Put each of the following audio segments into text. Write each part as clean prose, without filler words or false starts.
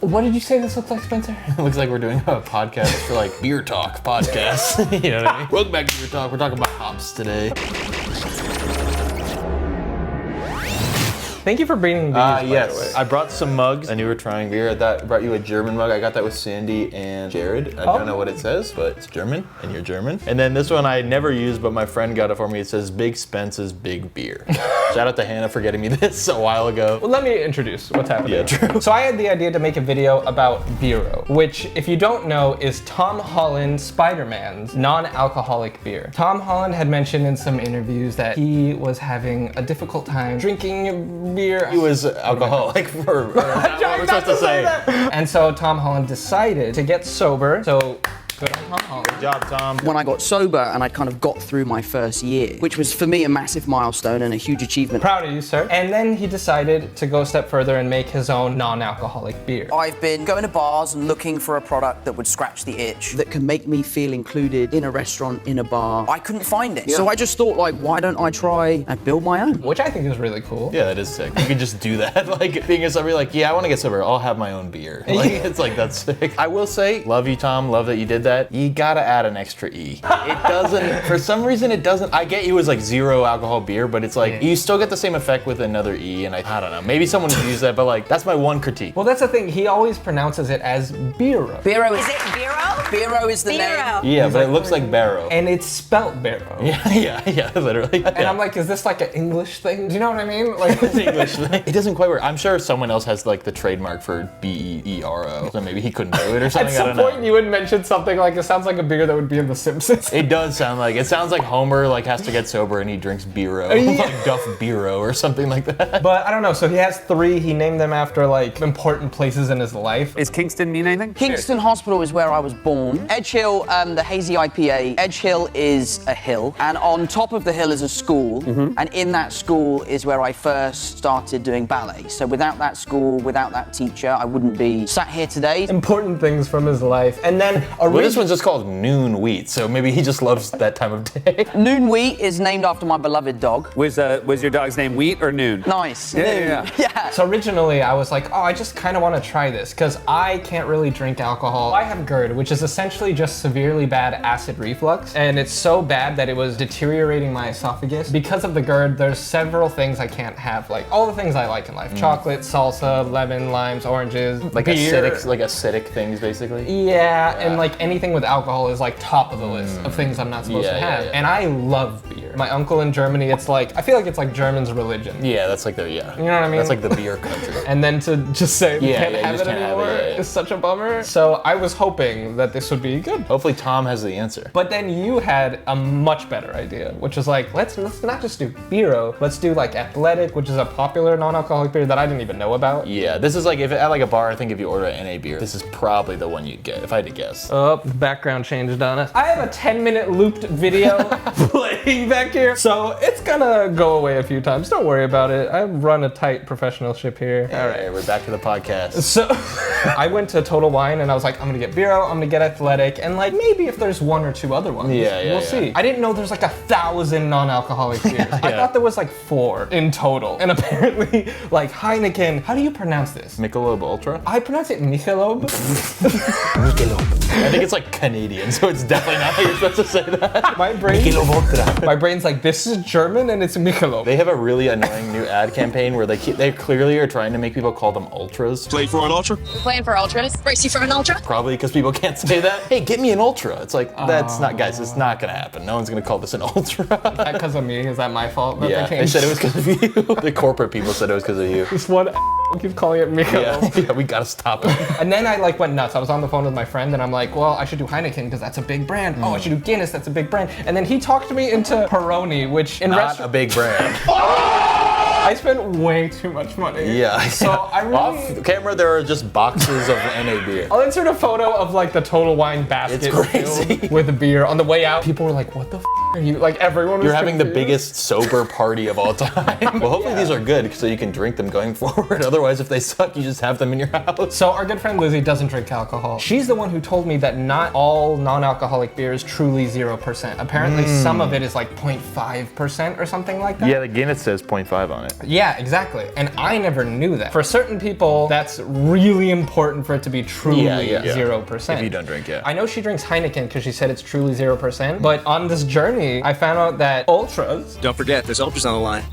What did you say this looks like, Spencer? It looks like we're doing a podcast for like beer talk podcast. You know what I mean? Welcome back to Beer Talk. We're talking about hops today. Thank you for bringing these, by yes. the way. I brought some mugs. I knew we were trying beer. I brought you a German mug. I got that with Sandy and Jared. I don't know what it says, but it's German, and you're German. And then this one I never used, but my friend got it for me. It says Big Spence's Big Beer. Shout out to Hannah for getting me this a while ago. Well, let me introduce what's happening. Yeah, true. So I had the idea to make a video about Bero, which, if you don't know, is Tom Holland Spider-Man's non-alcoholic beer. Tom Holland had mentioned in some interviews that he was having a difficult time drinking beer. He was alcoholic for what we're supposed to say. And so Tom Holland decided to get sober. So good on Tom Holland. Good job, Tom. When I got sober and I kind of got through my first year, which was for me a massive milestone and a huge achievement. Proud of you, sir. And then he decided to go a step further and make his own non-alcoholic beer. I've been going to bars and looking for a product that would scratch the itch, that can make me feel included in a restaurant, in a bar. I couldn't find it. Yeah. So I just thought, like, why don't I try and build my own? Which I think is really cool. Yeah, that is sick. You could just do that. Like, being a sober, like, yeah, I want to get sober. I'll have my own beer. Like, it's like, that's sick. I will say, love you, Tom. Love that you did that. You gotta add an extra E. It doesn't, for some reason it doesn't, I get you as like zero alcohol beer, but it's like, you still get the same effect with another E, and I don't know, maybe someone would use that, but like, that's my one critique. Well, that's the thing, he always pronounces it as Bero. Bero Is it Bero? Bero is the name. Yeah, but it looks like Bero. And it's spelt Bero. Yeah, literally. And I'm like, is this like an English thing? Do you know what I mean? Like, It's English thing. It doesn't quite work. I'm sure someone else has like the trademark for B-E-E-R-O, so maybe he couldn't do it or something, at some I don't know. point you would mention something like, it sounds like a beer that would be in The Simpsons. It does sound like, it sounds like Homer like has to get sober and he drinks Bero, like Duff Bero or something like that. But I don't know, so he has 3, he named them after like important places in his life. Is Kingston mean anything? Kingston Hospital is where I was born. Edge Hill, the hazy IPA. Edge Hill is a hill, and on top of the hill is a school, and in that school is where I first started doing ballet. So without that school, without that teacher, I wouldn't be sat here today. Important things from his life. And then Well, this one's just called Noon Wheat, so maybe he just loves that time of day. Noon Wheat is named after my beloved dog. Was your dog's name Wheat or Noon? Nice. Yeah. Yeah. So originally I was like, oh, I just kind of want to try this because I can't really drink alcohol. I have GERD, which is essentially just severely bad acid reflux. And it's so bad that it was deteriorating my esophagus. Because of the GERD, there's several things I can't have, like all the things I like in life. Chocolate, salsa, lemon, limes, oranges, Like beer. acidic things, basically. Yeah, and like anything with alcohol is like top of the list of things I'm not supposed to have. Yeah. And I love beer. My uncle in Germany, it's like, I feel like it's like German's religion. Yeah, that's like You know what I mean? That's like the beer country. And then to just say we can't you have just it can't have it, anymore yeah. is such a bummer. So I was hoping that this would be good. Hopefully Tom has the answer. But then you had a much better idea, which was like, let's not just do Bero, let's do like Athletic, which is a popular non-alcoholic beer that I didn't even know about. Yeah, this is like, if at like a bar, I think if you order an NA beer, this is probably the one you'd get, if I had to guess. Oh, the background changed on us. I have a 10-minute looped video playing back here, so it's gonna go away a few times. Don't worry about it. I run a tight professional ship here. All right, we're back to the podcast. So I went to Total Wine and I was like, I'm gonna get Bero, I'm gonna get Athletic, and like maybe if there's 1 or 2 other ones, we'll see. I didn't know there's like 1,000 non-alcoholic beers. I thought there was like 4 in total, and apparently like Heineken. How do you pronounce this? Michelob Ultra? I pronounce it Michelob. I think it's like Canadian, so it's definitely not how you're supposed to say that. My brain's like, this is German and it's Michelob. They have a really annoying new ad campaign where they clearly are trying to make people call them ultras. Play for an ultra? Playing for ultras. Race you for an ultra? Probably because people can't say that. Hey, get me an ultra. It's like, that's not, guys, it's not gonna happen. No one's gonna call this an ultra. Because of me? Is that my fault? That Yeah, they said it was because of you. The corporate people said it was because of you. This one keeps calling it Michelob. Yeah, we gotta stop it. And then I like went nuts. I was on the phone with my friend and I'm like, well, I should do Heineken because that's a big brand. Oh, I should do Guinness, that's a big brand. And then he talked me into Peroni, which in Not a big brand. I spent way too much money. Yeah. So I really... Off camera, there are just boxes of NA beer. I'll insert a photo of like the Total Wine basket It's crazy. filled with beer. On the way out, people were like, what the f***? you? Like everyone was You're having the confused? biggest sober party of all time. Well, hopefully these are good so you can drink them going forward. Otherwise, if they suck, you just have them in your house. So our good friend Lizzie doesn't drink alcohol. She's the one who told me that not all non-alcoholic beer is truly 0%. Apparently some of it is like 0.5% or something like that. Yeah, the Guinness says 0.5 on it. Yeah, exactly. And I never knew that. For certain people, that's really important for it to be truly 0%. If you don't drink, yeah. I know she drinks Heineken because she said it's truly 0%, but on this journey, I found out that Ultras, Don't forget, there's ultras on the line.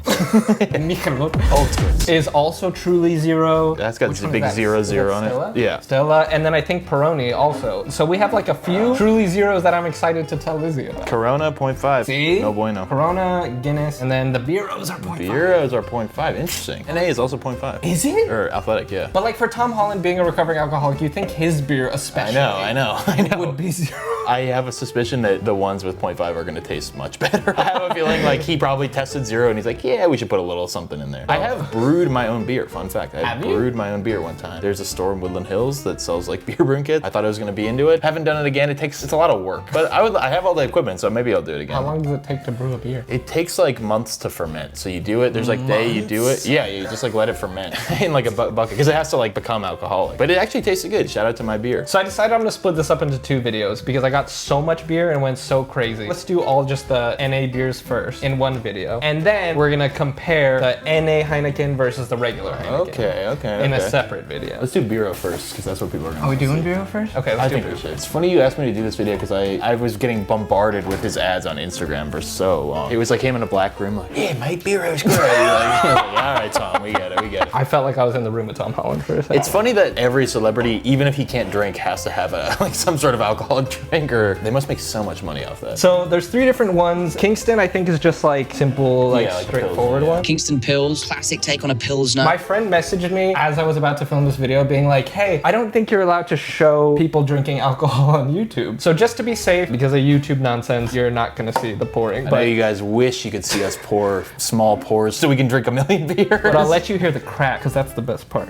Ultras, is also truly 0. That's got Which the one big is that? 0 Is that 0 on Stella? it. Yeah. Stella, and then I think Peroni also. So we have like a few truly zeros that I'm excited to tell Lizzie about. Corona 0.5. See? No bueno. Corona, Guinness, and then the Beros are 0.5. Beros are 0.5. Interesting. NA is also 0.5. Is it? Or athletic, yeah. But like for Tom Holland being a recovering alcoholic, you think his beer especially I know. would be 0. I have a suspicion that the ones with 0.5 are gonna taste much better. I have a feeling like he probably tested 0 and he's like, yeah, we should put a little something in there. I have brewed my own beer, fun fact. I Have you? brewed my own beer one time. There's a store in Woodland Hills that sells like beer brewing kits. I thought I was gonna be into it. Haven't done it again. It's a lot of work, but I have all the equipment, so maybe I'll do it again. How long does it take to brew a beer? It takes like months to ferment. So you do it, there's like day you do it. Yeah, you just like let it ferment in like a bucket because it has to like become alcoholic. But it actually tasted good. Shout out to my beer. So I decided I'm gonna split this up into 2 videos because I got so much beer and went so crazy. Let's do all just the NA beers first in one video. And then we're gonna compare the NA Heineken versus the regular Heineken. Okay. In a separate video. Let's do Bero first because that's what people are gonna Are we wanna doing see. Bero first? Okay, let's I do think Bero we should. first. It's funny you asked me to do this video because I was getting bombarded with his ads on Instagram for so long. It was like him in a black room like, yeah, mate, Bero's great. like, all right, Tom, we get it. I felt like I was in the room with Tom Holland for a second. It's funny that every celebrity, even if he can't drink, has to have a like some sort of alcoholic drink, or they must make so much money off that. So there's 3 different ones. Kingston, I think, is just like simple, like Yeah, like a straightforward Pilsner, one. Kingston Pills, classic take on a Pilsner. My friend messaged me as I was about to film this video being like, hey, I don't think you're allowed to show people drinking alcohol on YouTube. So just to be safe, because of YouTube nonsense, you're not gonna see the pouring. I know you guys wish you could see us pour small pours so we can drink a million beers. But I'll let you hear the crack, because that's the best part.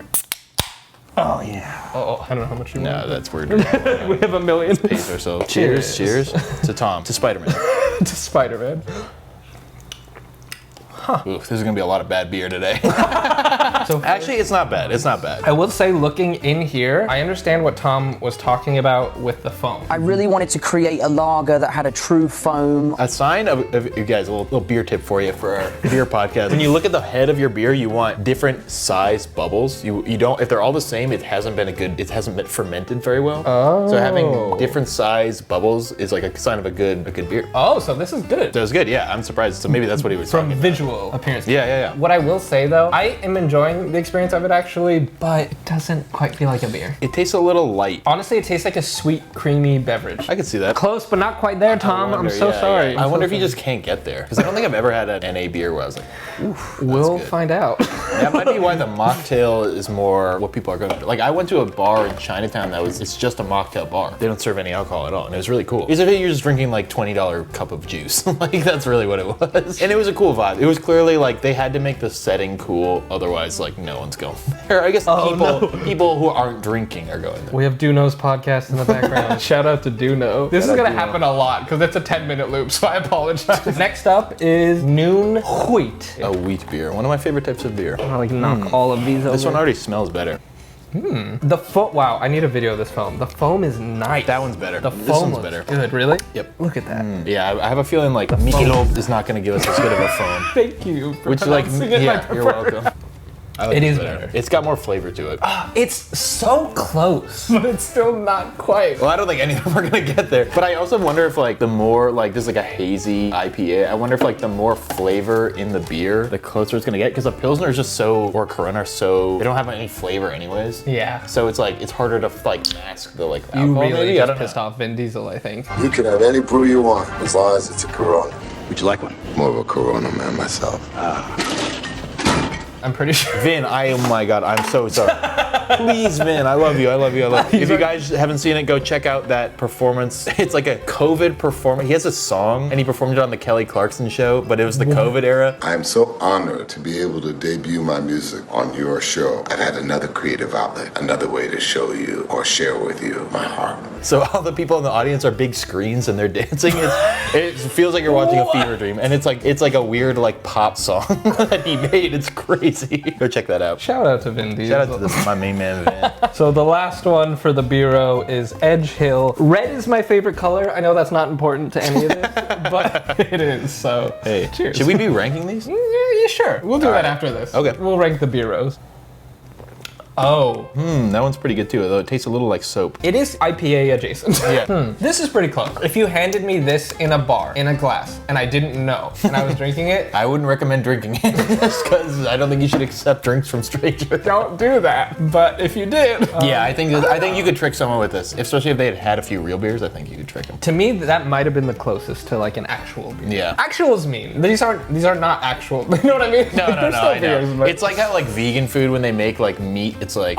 Oh, yeah. Oh, I don't know how much you No, want. that's weird. We have a million. Pace ourselves. Cheers to Tom, to Spider-Man. to Spider-Man. Ooh, this is gonna be a lot of bad beer today. So Actually, it's not bad. I will say, looking in here, I understand what Tom was talking about with the foam. I really wanted to create a lager that had a true foam. A sign of you guys, a little beer tip for you for our beer podcast. When you look at the head of your beer, you want different size bubbles. You don't, if they're all the same, it hasn't been fermented very well. Oh. So having different size bubbles is like a sign of a good beer. Oh, so this is good. That was good, yeah. I'm surprised. So maybe that's what he was From talking visual appearance. Yeah. What I will say though, I am enjoying the experience of it actually, but it doesn't quite feel like a beer. It tastes a little light. Honestly, it tastes like a sweet, creamy beverage. I could see that. Close, but not quite there, Tom. I'm so Yeah, sorry. yeah. I wonder if you just can't get there. Because I don't think I've ever had an NA beer where I was like, oof, We'll good. find out. That might be why the mocktail is more what people are going to. Like, I went to a bar in Chinatown it's just a mocktail bar. They don't serve any alcohol at all, and it was really cool. Because if you're just drinking like $20 cup of juice, like that's really what it was. And it was a cool vibe. It was clearly like they had to make the setting cool, otherwise like no one's going there. I guess people who aren't drinking are going there. We have Duno's podcast in the background. Shout out to Duno. This is gonna happen a lot because it's a 10-minute loop, so I apologize. Next up is Noon Wheat. A wheat beer, one of my favorite types of beer. I'll like knock all of these over. This one already smells better. The foam. Wow, I need a video of this foam. The foam is nice. That one's better. The This foam one's looks better. good. Really? Yep. Look at that. Yeah, I have a feeling like Michelob is not going to give us as good of a foam. Thank you for Which like, pronouncing it yeah, like you're preferred. welcome. I like It this is better. It's got more flavor to it. It's so close, but it's still not quite. Well, I don't think any of them are gonna get there. But I also wonder if like the more like this is like a hazy IPA. I wonder if like the more flavor in the beer, the closer it's gonna get. Because a Pilsner is just so, or Corona are so, they don't have any flavor anyways. Yeah. So it's like it's harder to like mask the like You alcohol. really maybe? I just don't pissed know. off Vin Diesel, I think. You can have any brew you want, as long as it's a Corona. Would you like one? More of a Corona man myself. I'm pretty sure. Vin, oh my god, I'm so sorry. Please, man, I love you. If you guys haven't seen it, go check out that performance. It's like a COVID performance. He has a song, and he performed it on the Kelly Clarkson show, but it was the COVID era. I am so honored to be able to debut my music on your show. I've had another creative outlet, another way to show you or share with you my heart. So all the people in the audience are big screens, and they're dancing. It feels like you're watching a fever dream, and it's like a weird like pop song that he made. It's crazy. Go check that out. Shout out to Vin Diesel. Shout out to my main man, Vin. So the last one for the Bero is Edge Hill. Red is my favorite color. I know that's not important to any of this, but it is, so Hey, cheers. should we be ranking these? Yeah, sure. We'll do that after this. Okay. We'll rank the Beros. Oh. That one's pretty good too, although it tastes a little like soap. It is IPA adjacent. Yeah. This is pretty close. If you handed me this in a bar, in a glass, and I didn't know, and I was drinking it, I wouldn't recommend drinking it just because I don't think you should accept drinks from strangers. don't do that. But if you did, Yeah, I think you could trick someone with this, especially if they had had a few real beers. I think you could trick them. to me, that might have been the closest to like an actual beer. Yeah. Actual is mean. These are not actual. You know what I mean? No, They're still I know. beers, but- It's like how like vegan food when they make like meat, it's like,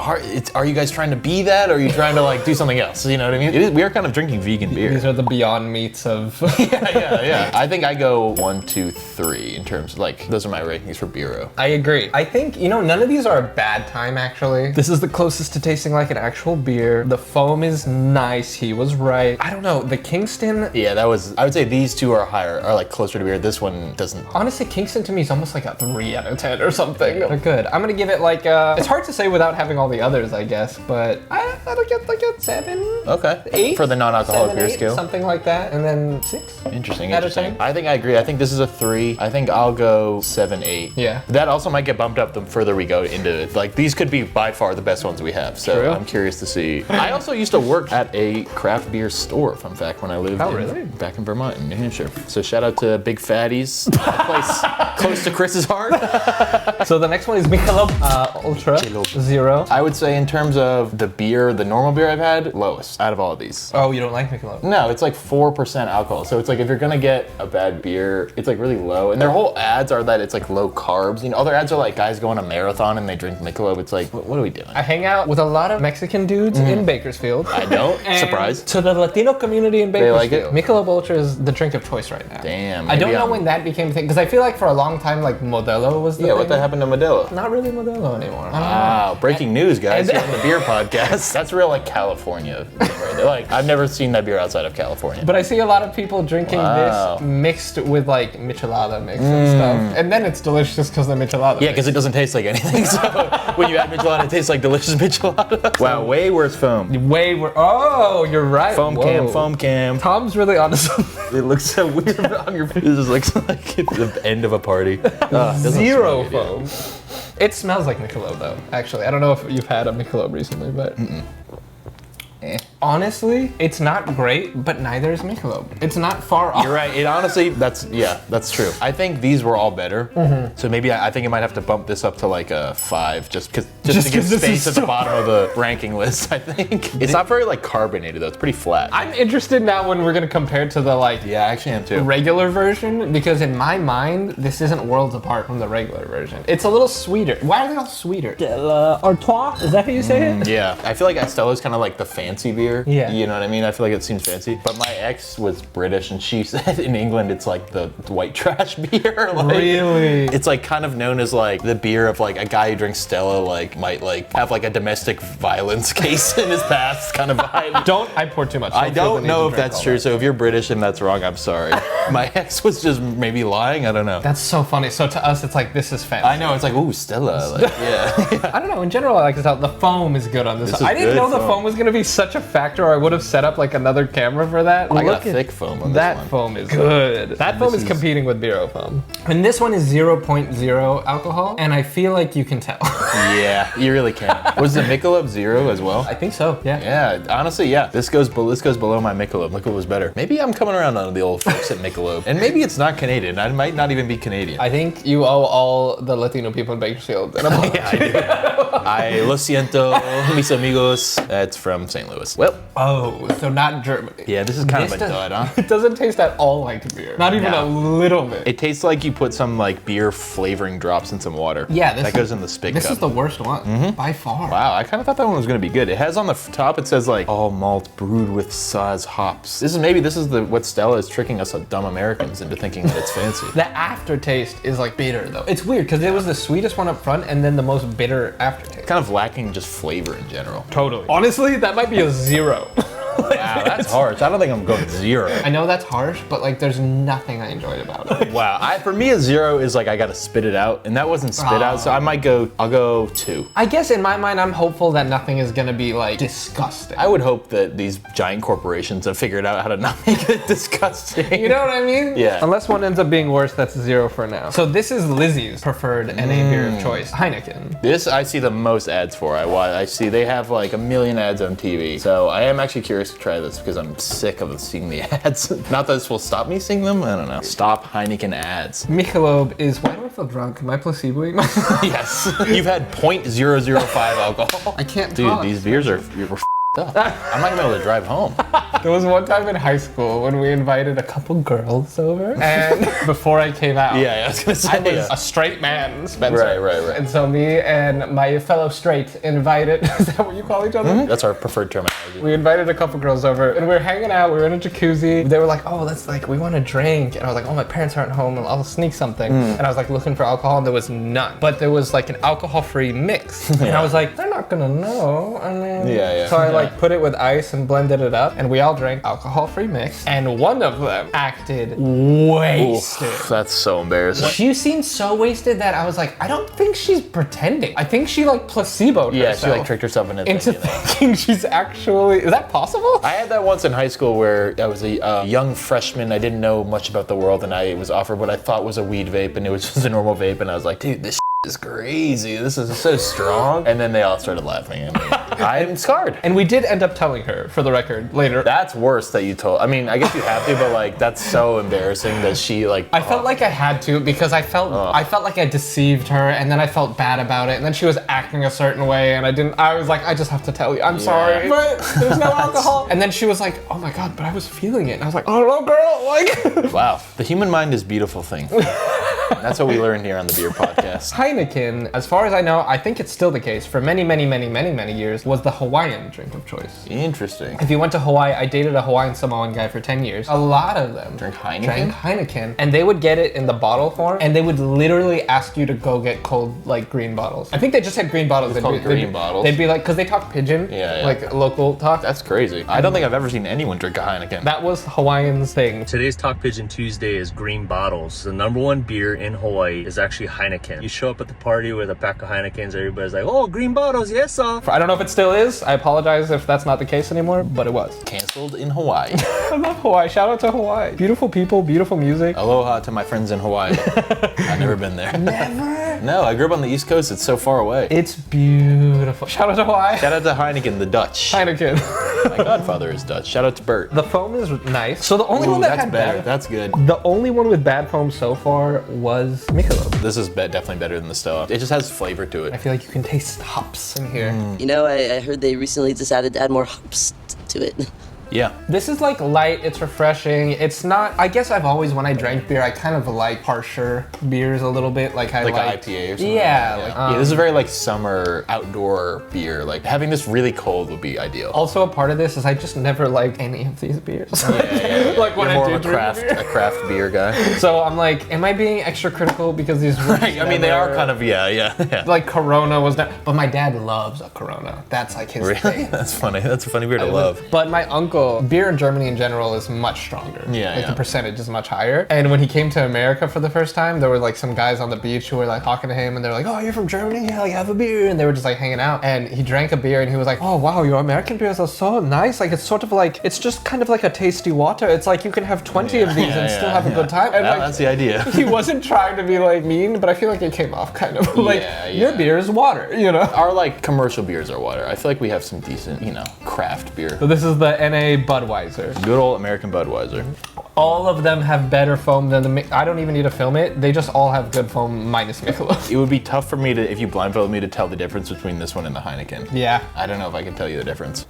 are you guys trying to be that, or are you trying to like do something else? You know what I mean? We are kind of drinking vegan beer. These are the Beyond Meats of. Yeah. I think I go 1, 2, 3 in terms of like, those are my rankings for Bero. I agree. I think, none of these are a bad time, actually. This is the closest to tasting like an actual beer. The foam is nice. He was right. I don't know. The Kingston. Yeah, I would say these two are like closer to beer. This one doesn't. Honestly, Kingston to me is almost like a 3 out of 10 or something. They're good. I'm gonna give it like it's hard to say without having all the others, I guess, but I'll get like a 7. Okay. 8 For the non-alcoholic 7, beer 8, scale. something like that, and then 6. Interesting. Out of 10? I think I agree. I think this is a 3. I think I'll go 7, 8. Yeah. That also might get bumped up the further we go into it. Like these could be by far the best ones we have. So True. I'm curious to see. I also used to work at a craft beer store, fun fact, when I lived back in Vermont, in New Hampshire. So shout out to Big Fatties, a place close to Chris's heart. So the next one is Michelob Ultra Zero. I would say in terms of the beer, the normal beer I've had, lowest out of all of these. Oh, you don't like Michelob? No, it's like 4% alcohol. So it's like if you're gonna get a bad beer, it's like really low. And their whole ads are that it's like low carbs. Other ads are like guys go on a marathon and they drink Michelob. It's like, what are we doing? I hang out with a lot of Mexican dudes in Bakersfield. I don't. And Surprise. to the Latino community in They like Bakersfield, it? Michelob Ultra is the drink of choice right now. Damn. I don't maybe know when that became a thing, because I feel like for a long time, like Modelo was the Yeah, thing. what the happened to Modelo? Not really Modelo anymore. I don't know. Wow, breaking news, guys. and- You're on the beer podcast. That's real like California. Right there. Like I've never seen that beer outside of California. But I see a lot of people drinking Wow. this mixed with like michelada mix and stuff. And then it's delicious because of the michelada Yeah, because it doesn't taste like anything. So when you add michelada, it tastes like delicious michelada. Wow, way worse foam. Way were. Oh, you're right. Foam Whoa. cam. Tom's really onto something. It looks so weird on your face. This looks like the end of a party. Doesn't Zero smell good, yeah. foam. It smells like Michelob though, actually. I don't know if you've had a Michelob recently, but honestly, it's not great, but neither is Michelob. It's not far off. You're right. It honestly, that's true. I think these were all better. So maybe I think I might have to bump this up to like a 5, just to give 'cause this is space at the so bottom of the ranking list. I think it's not very like carbonated though. It's pretty flat. I'm interested now when we're gonna compare it to the like Yeah, I actually am too. regular version, because in my mind, this isn't worlds apart from the regular version. It's a little sweeter. Why are they all sweeter? Artois? Is that how you say it? Yeah, I feel like Estella's kind of like the fancy beer. Yeah. You know what I mean? I feel like it seems fancy. But my ex was British, and she said in England it's like the white trash beer. Like, Really? It's like kind of known as like the beer of like a guy who drinks Stella like might like have like a domestic violence case in his past kind of vibe. I pour too much. I feel the don't need know to if drink that's all true. that. So if you're British and that's wrong, I'm sorry. My ex was just maybe lying. I don't know. That's so funny. So to us, it's like, this is fancy. I know. It's like, ooh, Stella. Like, yeah. I don't know. In general, I like this out. The foam is good on this. This is I didn't good know the foam. foam was going to be such a factor, or I would have set up like another camera for that. I got Look at thick foam on this that one. foam is good. That foam this is is- competing with Bero foam. And this one is 0.0 alcohol, and I feel like you can tell. Yeah, you really can. Was the Michelob 0 as well? I think so. Yeah. Yeah, honestly, yeah. This goes below my Michelob. Michelob was better. Maybe I'm coming around on the old folks at Michelob. And maybe it's not Canadian. I might not even be Canadian. I think you owe all the Latino people in Bakersfield an apology. I lo siento, mis amigos. It's from St. St. Louis. Well, Oh, so not Germany. yeah, this is kind This of a dud, huh? It doesn't taste at all like beer. Not even a No. little bit. It tastes like you put some like beer flavoring drops in some water. Yeah, that goes in the spit This cup. is the worst one by far. Wow, I kind of thought that one was going to be good. It has on the top, it says like all malt brewed with Saz hops. This is what Stella is tricking us dumb Americans into thinking that it's fancy. The aftertaste is like bitter though. It's weird because it was the sweetest one up front and then the most bitter aftertaste. Kind of lacking just flavor in general. Totally. Honestly, that might be a 0. Wow, that's harsh. I don't think I'm going 0. I know that's harsh, but like there's nothing I enjoyed about it. Wow, for me a 0 is like I gotta spit it out, and that wasn't spit out, so I'll go 2. I guess in my mind, I'm hopeful that nothing is gonna be like disgusting. I would hope that these giant corporations have figured out how to not make it disgusting. You know what I mean? Yeah. Unless one ends up being worse, that's 0 for now. So this is Lizzie's preferred NA beer of choice, Heineken. This I see the most ads for. I see they have like a million ads on TV. So I am actually curious to try this because I'm sick of seeing the ads. Not that this will stop me seeing them, I don't know. Stop Heineken ads. Michelob is, why do I feel drunk? Am I placeboing myself? Yes. You've had 0.005 alcohol. I can't Dude, talk. these beers are up. I'm not gonna be able to drive home. There was one time in high school when we invited a couple girls over, and before I came out, Yeah, I was gonna say. I was a straight man, Spencer. Right. And so me and my fellow straight invited, is that what you call each other? That's our preferred terminology. We invited a couple girls over and we were hanging out, we were in a jacuzzi. They were like, oh, we want to drink. And I was like, oh, my parents aren't home, I'll sneak something. And I was like looking for alcohol and there was none. But there was like an alcohol-free mix. And I was like, they're not gonna know. And then, so I like put it with ice and blended it up and we all drank alcohol-free mix. And one of them acted wasted. Oof, that's so embarrassing. She seemed so wasted that I was like, I don't think she's pretending. I think she like placeboed Yeah, herself. she like tricked herself into into thinking that. thinking she's actually, is that possible? I had that once in high school where I was a young freshman. I didn't know much about the world, and I was offered what I thought was a weed vape, and it was just a normal vape. And I was like, dude, this is crazy. This is so strong. And then they all started laughing at me. I'm scarred. And we did end up telling her, for the record, later. That's worse that you told. I mean, I guess you have to, but like, that's so embarrassing that she like. I felt like I had to because I felt like I deceived her, and then I felt bad about it, and then she was acting a certain way, and I was like, I just have to tell you, I'm sorry, but there's no alcohol. And then she was like, oh my God, but I was feeling it. And I was like, oh no, girl, like. Wow, the human mind is a beautiful thing. That's what we learned here on the Beer Podcast. Heineken, as far as I know, I think it's still the case, for many, many, many, many, many years, was the Hawaiian drink of choice. Interesting. If you went to Hawaii, I dated a Hawaiian Samoan guy for 10 years. A lot of them Drank Heineken? drank Heineken, and they would get it in the bottle form, and they would literally ask you to go get cold, like, green bottles. I think they just had green bottles. It's called green bottles? They'd be like, because they talk pidgin, Yeah. like local talk. That's crazy. I don't think I've ever seen anyone drink a Heineken. That was Hawaiian's thing. Today's Talk Pigeon Tuesday is green bottles. The #1 beer in Hawaii is actually Heineken. You show up at the party with a pack of Heinekens, everybody's like, oh, green bottles, yes, sir. I don't know if it still is. I apologize if that's not the case anymore, but it was. Canceled in Hawaii. I love Hawaii. Shout out to Hawaii. Beautiful people, beautiful music. Aloha to my friends in Hawaii. I've never been there. Never? No, I grew up on the East Coast. It's so far away. It's beautiful. Shout out to Hawaii. Shout out to Heineken, the Dutch. Heineken. My godfather is Dutch. Shout out to Bert. The foam is nice. So the only one that that's had better. bad, That's good. the only one with bad foam so far was Michelob. This is definitely better than the Stella. It just has flavor to I it. feel like you can taste hops in here. You know, I heard they recently decided to add more hops to it. Yeah. This is like light, it's refreshing. It's not, I guess I've always, when I drank beer, I kind of like harsher beers a little bit. Like I Like like an IPA or something. Yeah. Yeah, this is very like summer outdoor beer. Like having this really cold would be ideal. Also, a part of this is I just never like any of these beers. Like when You're more I do of a drink beer. craft beer guy. So I'm like, am I being extra critical because these were I mean, they are kind of, yeah. like Corona was not, but my dad loves a Corona. That's like his Really? thing. That's funny. That's a funny beer to love. But my uncle, beer in Germany in general is much stronger. Yeah, Like yeah. the percentage is much higher. And when he came to America for the first time, there were like some guys on the beach who were like talking to him and they're like, oh, you're from Germany? Yeah, like have a beer. And they were just like hanging out. And he drank a beer and he was like, oh wow, your American beers are so nice. Like it's sort of like, it's just kind of like a tasty water. It's like you can have 20 of these and still have a good time. And Yeah, like, that's the idea. he wasn't trying to be like mean, but I feel like it came off kind of like, your beer is water, you know? Our like commercial beers are water. I feel like we have some decent, craft beer. So this is the NA Budweiser. Good old American Budweiser. All of them have better foam than I don't even need to film it. They just all have good foam minus Michelob. It would be tough for me if you blindfolded me to tell the difference between this one and the Heineken. Yeah. I don't know if I can tell you the difference.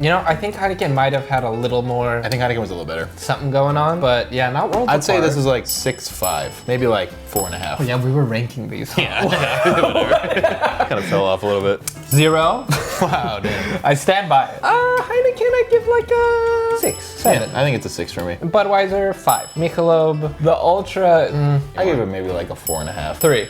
You know, I think Heineken might have had a little more I think Heineken was a little better. something going on, but yeah, not worlds I'd say apart. this is like 6.5, maybe like 4.5. Yeah, we were ranking these. Yeah, whatever. Kind of fell off a little bit. 0. Wow, damn. I stand by it. Heineken, I give like a 6, 7. I think it's a 6 for me. Budweiser, 5. Michelob, the Ultra, I give it maybe like a 4.5. 3.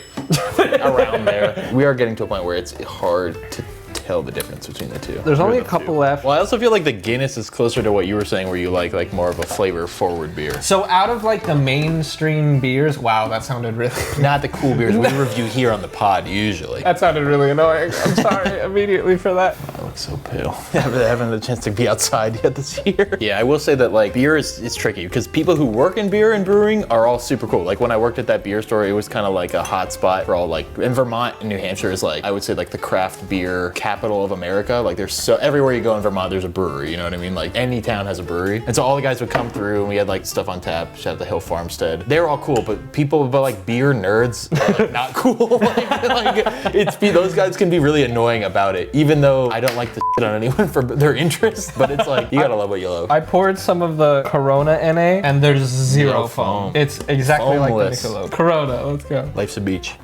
Around there. We are getting to a point where it's hard to tell the difference between the two. There's only a couple left. Well, I also feel like the Guinness is closer to what you were saying, where you like more of a flavor-forward beer. So out of like the mainstream beers, wow, that sounded really... Not the cool beers we review here on the pod usually. That sounded really annoying. I'm sorry immediately for that. I look so pale. Haven't had a chance to be outside yet this year. Yeah, I will say that like beer is tricky because people who work in beer and brewing are all super cool. Like when I worked at that beer store, it was kind of like a hot spot for all like, in Vermont and New Hampshire is like, I would say like the craft beer capital of America. Like there's so, everywhere you go in Vermont, there's a brewery, you know what I mean? Like any town has a brewery. And so all the guys would come through and we had like stuff on tap, shout out to Hill Farmstead. They were all cool, but like beer nerds are like not cool. Those guys can be really annoying about it, even though I don't like to shit on anyone for their interest, but it's like, you gotta love what you love. I poured some of the Corona NA and there's zero foam. It's exactly Foamless. like the Michelob. Corona, let's go. Life's a beach.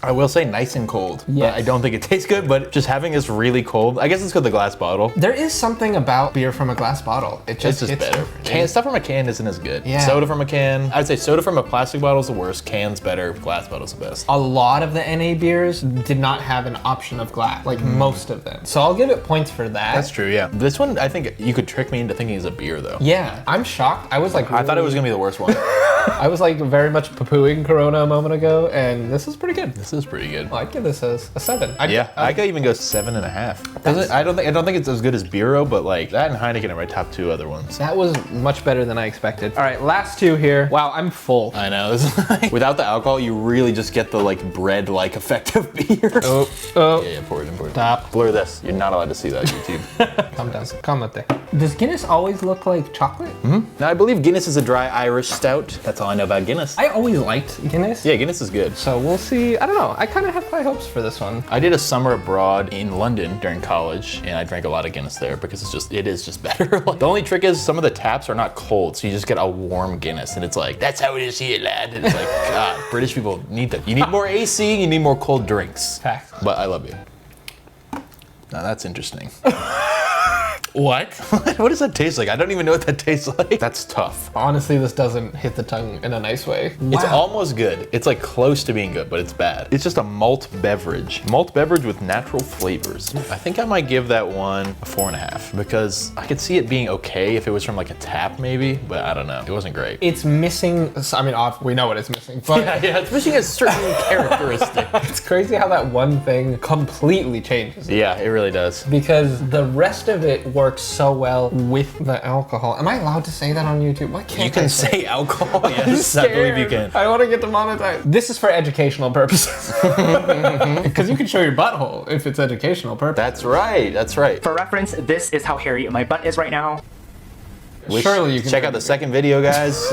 I will say nice and cold. Yes. I don't think it tastes good, but just having this really cold, I guess it's because the glass bottle. There is something about beer from a glass bottle. It just It's just hits better. Stuff from a can isn't as good. Yeah. Soda from a can, I'd say soda from a plastic bottle is the worst. Can's better, glass bottle's the best. A lot of the NA beers did not have an option of glass, like most of them. So I'll give it points for that. That's true, yeah. This one, I think you could trick me into thinking it's a beer though. Yeah, I'm shocked. I was like, I thought it was gonna be the worst one. I was like very much poo-pooing Corona a moment ago, and this is pretty good. This is pretty good. Well, I'd give this a 7. I could even go 7.5. I don't think it's as good as Bero, but like that and Heineken are my top 2 other ones. That was much better than I expected. All right, last 2 here. Wow, I'm full. I know. This is like, without the alcohol, you really just get the like bread-like effect of beer. Oh. Yeah, pour it. Stop. Blur this. You're not allowed to see that, YouTube. Calm down. Calmate. Does Guinness always look like chocolate? Now, I believe Guinness is a dry Irish stout. That's all I know about Guinness. I always liked Guinness. Yeah, Guinness is good. So we'll see. I don't know. I kind of have high hopes for this one. I did a summer abroad in London during college, and I drank a lot of Guinness there because it is just better. Like, the only trick is some of the taps are not cold, so you just get a warm Guinness, and it's like, that's how it is here, lad. And it's like, God, British people need that. You need more AC, you need more cold drinks. Fact. But I love you. Now that's interesting. What? What does that taste like? I don't even know what that tastes like. That's tough. Honestly, this doesn't hit the tongue in a nice way. It's almost good. It's like close to being good, but it's bad. It's just a malt beverage. Malt beverage with natural flavors. I think I might give that one a 4.5 because I could see it being okay if it was from like a tap maybe, but I don't know. It wasn't great. It's missing, I mean, we know what it's missing, but Yeah, it's missing a certain characteristic. it's crazy how that one thing completely changes it. Yeah, it really does. Because the rest of it works so well with the alcohol. Am I allowed to say that on YouTube? Why can't You can I say alcohol. I'm Yes, I believe you scared. can. I want to get demonetized. This is for educational purposes. Because you can show your butthole if it's educational purpose. That's right. That's right. For reference, this is how hairy my butt is right now. Surely you can check out the second video, guys.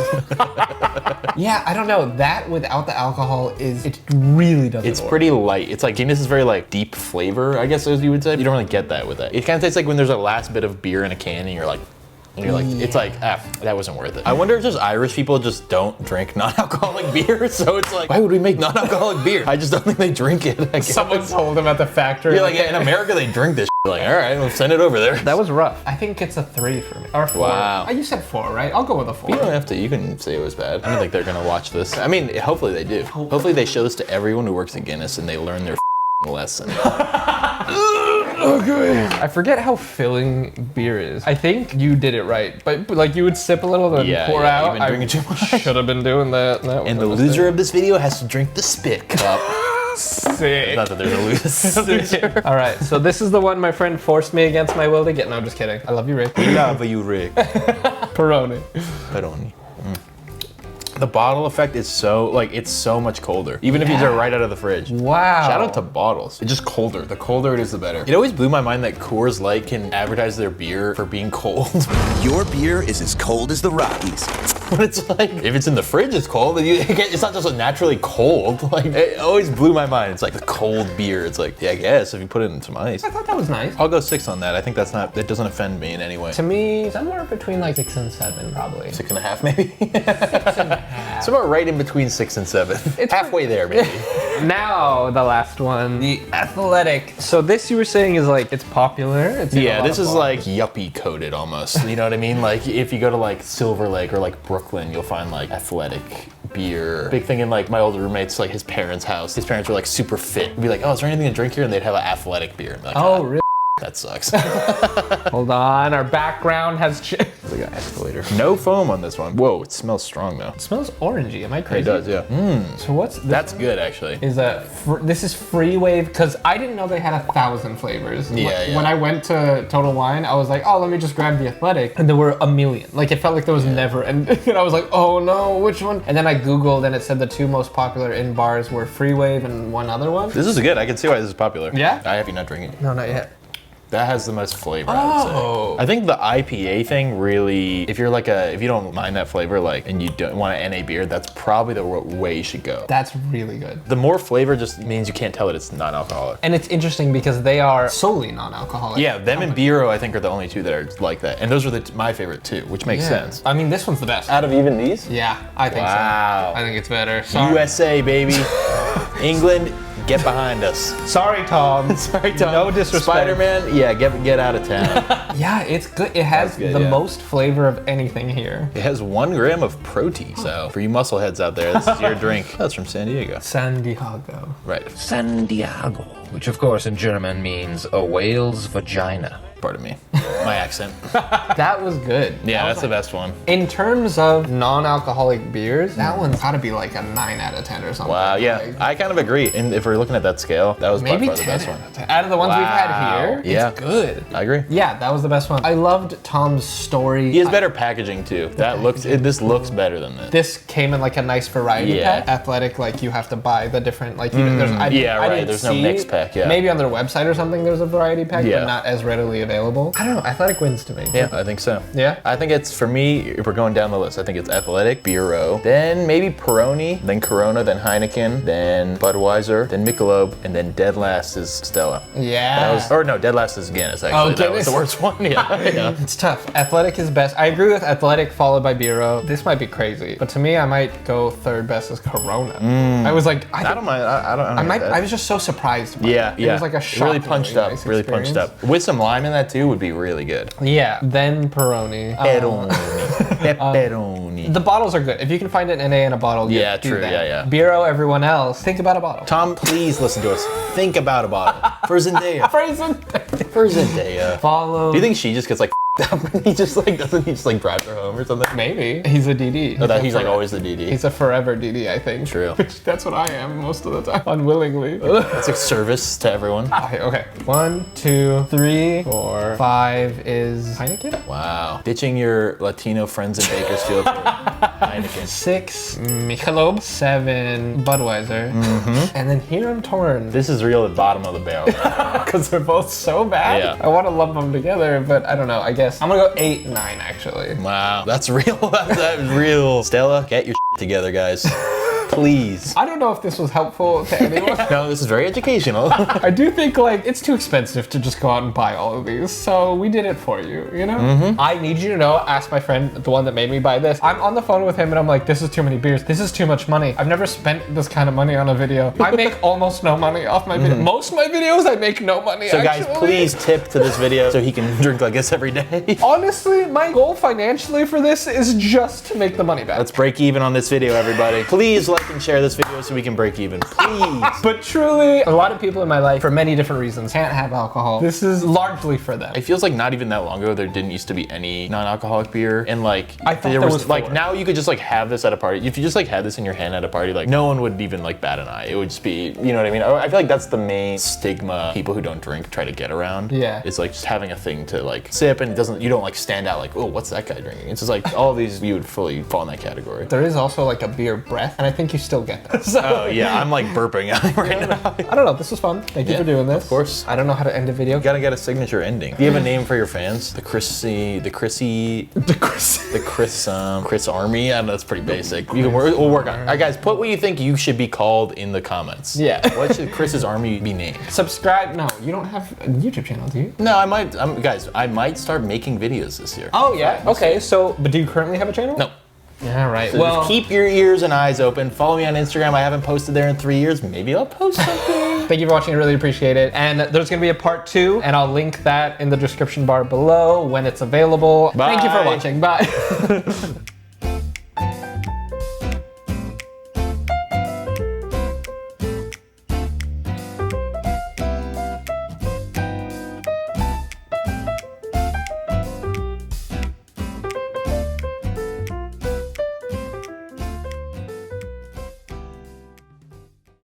Yeah, I don't know. That without the alcohol it really doesn't It's work. pretty light. It's like Guinness is very like deep flavor, I guess as you would say. You don't really get that with that. It kind of tastes like when there's a last bit of beer in a can and you're like, it's like, that wasn't worth it. I wonder if just Irish people just don't drink non-alcoholic beer. So it's like, why would we make non-alcoholic beer? I just don't think they drink it. I guess. Someone told them at the factory. You're like, in America they drink this. Like, all right, we'll send it over there. That was rough. I think it's a 3 for me. Or 4. Wow. Oh, you said 4, right? I'll go with a 4. You don't have to. You can say it was bad. I don't think they're gonna watch this. I mean, hopefully they do. Hopefully they show this to everyone who works at Guinness and they learn their lesson. Okay. I forget how filling beer is. I think you did it right, but like you would sip a little and pour out. You've been drinking too much. Should have been doing that. And the loser of this video has to drink the spit cup. Sick. Not that there's a loser. All right, so this is the one my friend forced me against my will to get. No, I'm just kidding. I love you, Rick. We love you, Rick. Peroni. Peroni. The bottle effect is so, like, it's so much colder. Even if you are right out of the fridge. Wow. Shout out to bottles. It's just colder. The colder it is, the better. It always blew my mind that Coors Light can advertise their beer for being cold. Your beer is as cold as the Rockies. But it's like, if it's in the fridge, it's cold. It's not just naturally cold. Like, it always blew my mind. It's like the cold beer. It's like, yeah, I guess if you put it in some ice. I thought that was nice. I'll go 6 on that. I think that doesn't offend me in any way. To me, somewhere between like 6 and 7, probably. 6.5 maybe? 6.5. Somewhere right in between 6 and 7. It's halfway there, maybe. Now, the last one, the Athletic. So this you were saying is like, it's popular. It's in a Yeah, lot this of is bars. like yuppie coated almost. You know what I mean? Like if you go to like Silver Lake or like Brooklyn, you'll find like Athletic beer. Big thing in like my old roommate's like his parents' house. His parents were like super fit. We'd be like, oh, is there anything to drink here? And they'd have an Athletic beer. And be like, Oh, really? that sucks. Hold on, our background has changed. Look at escalator. No foam on this one. Whoa, it smells strong though. It smells orangey. Am I crazy? It does, yeah. So what's this? That's good actually. Is this is Free Wave, because I didn't know they had 1,000 flavors. Yeah. When I went to Total Wine, I was like, oh, let me just grab the Athletic, and there were a million. Like it felt like there was never, and I was like, oh no, which one? And then I Googled, and it said the 2 most popular in bars were Free Wave and one other one. This is good. I can see why this is popular. Yeah? I have you not drinking it. No, not yet. That has the most flavor, I would Oh. say. I think the IPA thing really, if you don't mind that flavor, like, and you don't want an NA beer, that's probably the way you should go. That's really good. The more flavor just means you can't tell that it's non-alcoholic. And it's interesting because they are solely non-alcoholic. Yeah, them and Bero, I think, are the only 2 that are like that. And those are my favorite too, which makes sense. I mean, this one's the best. Out of even these? Yeah, I think Wow. so. I think it's better. Sorry. USA, baby. England, get behind us. Sorry, Tom. Sorry, Tom. No disrespect. Spider-Man, yeah, get out of town. Yeah, it's good. It has good, the yeah. most flavor of anything here. It has 1 gram of protein. So for you muscle heads out there, this is your drink. That's from San Diego. San Diego. Right. San Diego, which of course in German means a whale's vagina. Pardon me. My accent. That was good. Yeah, that's the best one. In terms of non-alcoholic beers, that one's gotta be like a 9 out of 10 or something. Wow, yeah, Like, I kind of agree. And if we're looking at that scale, that was maybe by far the 10 best one. out of 10. Out of the ones we've had here, Yeah. it's good. I agree. Yeah, that was the best one. I loved Tom's story. He has better packaging too. This looks better than this. This came in like a nice variety Yeah. pack. Athletic, like you have to buy the different, like, you know, there's, I yeah, right, didn't there's no see- mix pack, yeah. Maybe on their website or something there's a variety pack, Yeah. but not as readily available. I don't know, Athletic wins to me. Yeah, I think so. Yeah? I think it's, for me, if we're going down the list, I think it's Athletic, Bero, then maybe Peroni, then Corona, then Heineken, then Budweiser, then Michelob, and then dead last is Stella. Yeah. Dead last is Guinness, actually. That was Guinness. the worst one, yeah. It's tough. Athletic is best. I agree with Athletic followed by Bero. This might be crazy, but to me, I might go 3rd best as Corona. I was like, I don't mind, I was just so surprised by Yeah, it. yeah. It was like a really shockingly punched up, nice really experience. punched up. With some lime in that too would be really good. Yeah, then Peroni. Pepperoni. The bottles are good. If you can find an NA in a bottle, Yeah, do true, that. yeah. Bero, everyone else, think about a bottle. Tom, please listen to us. Think about a bottle. For Zendaya. For Zendaya. Follow. Do you think she just gets like up and he just like doesn't he just like drives her home or something? Maybe. He's a DD. Or that he's like always the DD. He's a forever DD, I think. True. That's what I am most of the time, unwillingly. That's a service to everyone. Okay. 1, 2, 3, 4, 5 is Heineken. Wow. Ditching your Latino friends in Bakersfield for Heineken. 6 Michelob. 7 Budweiser. And then here I'm torn. This is real at the bottom of the barrel. Because they're both so bad. Yeah. I want to lump them together, but I don't know. I guess I'm gonna go 8, 9 actually. Wow. That's real. That's real. Stella, get your shit together, guys. Please. I don't know if this was helpful to anyone. No, this is very educational. I do think like it's too expensive to just go out and buy all of these, so we did it for you, you know? I need you to know, ask my friend, the one that made me buy this. I'm on the phone with him and I'm like, this is too many beers. This is too much money. I've never spent this kind of money on a video. I make almost no money off my video. Most of my videos, I make no money, So actually. guys, please tip to this video so he can drink like this every day. Honestly, my goal financially for this is just to make the money back. Let's break even on this video, everybody. Please like, and share this video so we can break even, please. But truly, a lot of people in my life, for many different reasons, can't have alcohol. This is largely for them. It feels like not even that long ago there didn't used to be any non-alcoholic beer, and like I thought there was like four. now you could just like have this at a party. If you just like had this in your hand at a party, like no one would even like bat an eye. It would just be, you know what I mean? I feel like that's the main stigma people who don't drink try to get around. Yeah. It's like just having a thing to like sip, and you don't like stand out like, oh, what's that guy drinking? It's just like all of these you would fully fall in that category. There is also like a beer breath, and I think you still get that. So, Oh yeah, I'm like burping right now. I don't know, this was fun. Thank you for doing this. Of course. I don't know how to end a video. You gotta get a signature ending. Do you have a name for your fans? The Chris Army? I don't know, that's pretty basic. We'll work on it. All right, guys, put what you think you should be called in the comments. Yeah. What should Chris's Army be named? Subscribe. No, you don't have a YouTube channel, do you? No, I might, guys, I might start making videos this year. Oh yeah. Okay. So, but do you currently have a channel? No. Yeah. Right. So well, just keep your ears and eyes open. Follow me on Instagram. I haven't posted there in 3 years. Maybe I'll post something. thank you for watching. I really appreciate it. And there's gonna be a part 2, and I'll link that in the description bar below when it's available. Bye. Thank you for watching. Bye.